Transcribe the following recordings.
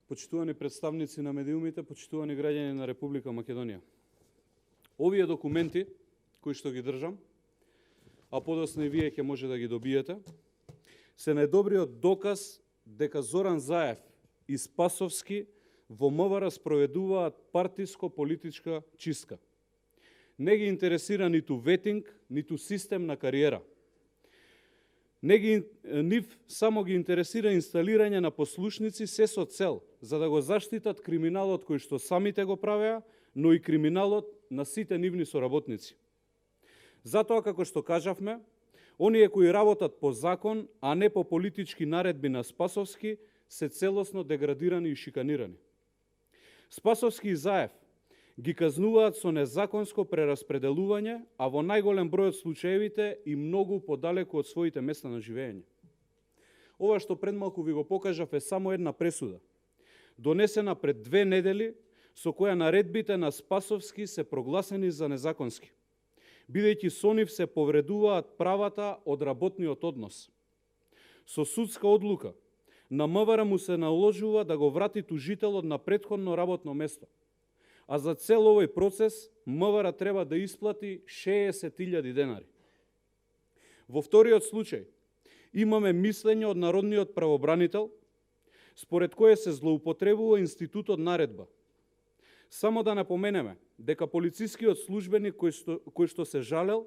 Почитувани представници на медиумите, почитувани граѓани на Република Македонија. Овие документи, кои што ги држам, а подоцна и вие ќе може да ги добиете, се најдобриот доказ дека Зоран Заев и Спасовски во МВР спроведуваат партиско-политичка чистка. Не ги интересира ниту ветинг, ниту систем на кариера. Нив само ги интересира инсталирање на послушници се со цел, за да го заштитат криминалот кој што самите го правеа, но и криминалот на сите нивни соработници. Затоа, како што кажавме, оние кои работат по закон, а не по политички наредби на Спасовски, се целосно деградирани и шиканирани. Спасовски и Заев ги казнуваат со незаконско прераспределување, а во најголем број од случаевите и многу подалеку од своите места на живење. Ова што пред малку ви го покажав е само една пресуда, донесена пред 2 недели, со која наредбите на Спасовски се прогласени за незаконски, бидејќи со нив се повредуваат правата од работниот однос. Со судска одлука на МВР му се наложува да го врати тужителот на претходно работно место, а за цел овој процес МВР треба да исплати 60.000 денари. Во вториот случај имаме мислење од народниот правобранител, според кое се злоупотребува институтот наредба. Само да напоменеме дека полицискиот службеник кој што се жалел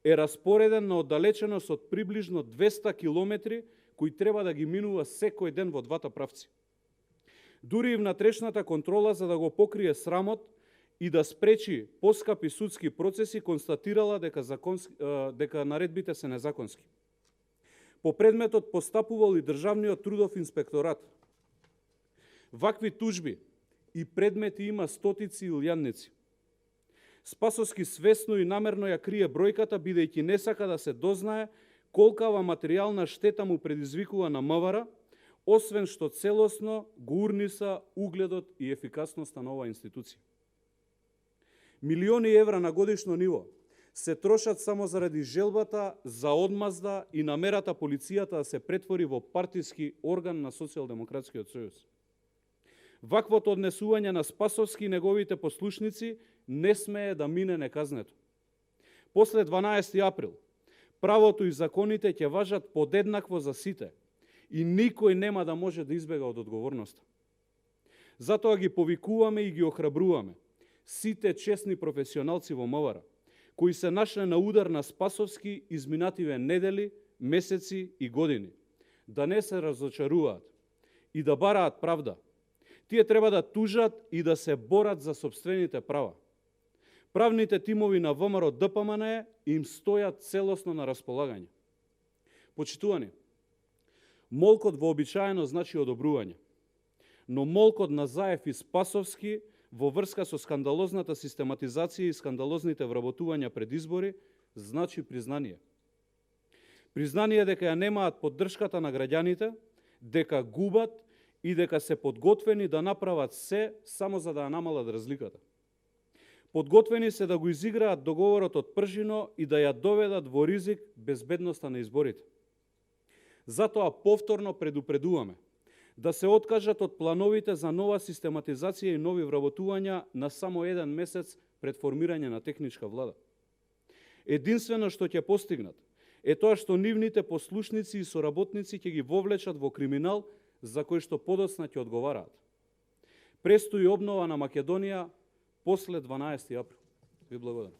е распореден на оддалеченост од приближно 200 километри кои треба да ги минува секој ден во двата правци. Дури и внатрешната контрола за да го покрие срамот и да спречи поскапи судски процеси констатирала дека наредбите се незаконски. По предметот постапувал и Државниот трудов инспекторат. Вакви тужби и предмети има стотици илјадници. Спасовски свесно и намерно ја крие бројката, бидејќи не сака да се дознае колкава материјална штета му предизвикува на МВР, освен што целосно го урниса угледот и ефикасноста на оваа институција. Милиони евра на годишно ниво се трошат само заради желбата за одмазда и намерата полицијата да се претвори во партиски орган на Социјалдемократскиот сојуз. Ваквото однесување на Спасовски и неговите послушници не смее да мине неказнето. После 12 април, правото и законите ќе важат подеднакво за сите и никој нема да може да избега од одговорноста. Затоа ги повикуваме и ги охрабруваме сите честни професионалци во МВР, кои се нашле на удар на Спасовски изминативе недели, месеци и години, да не се разочаруваат и да бараат правда. Тие треба да тужат и да се борат за сопствените права. Правните тимови на ВМРО ДПМН им стојат целосно на располагање. Почитувани, молкот вообичаено значи одобрување, но молкот на Заев и Спасовски во врска со скандалозната систематизација и скандалозните вработувања пред избори значи признание. Признание дека ја немаат поддршката на граѓаните, дека губат и дека се подготвени да направат се само за да ја намалат разликата. Подготвени се да го изиграат договорот од пржино и да ја доведат во ризик безбедноста на изборите. Затоа повторно предупредуваме да се откажат од плановите за нова систематизација и нови вработувања на само 1 месец пред формирање на техничка влада. Единствено што ќе постигнат е тоа што нивните послушници и соработници ќе ги вовлечат во криминал за кој што подоцна ќе одговараат. Престои обнова на Македонија после 12 април. Ви благодарам.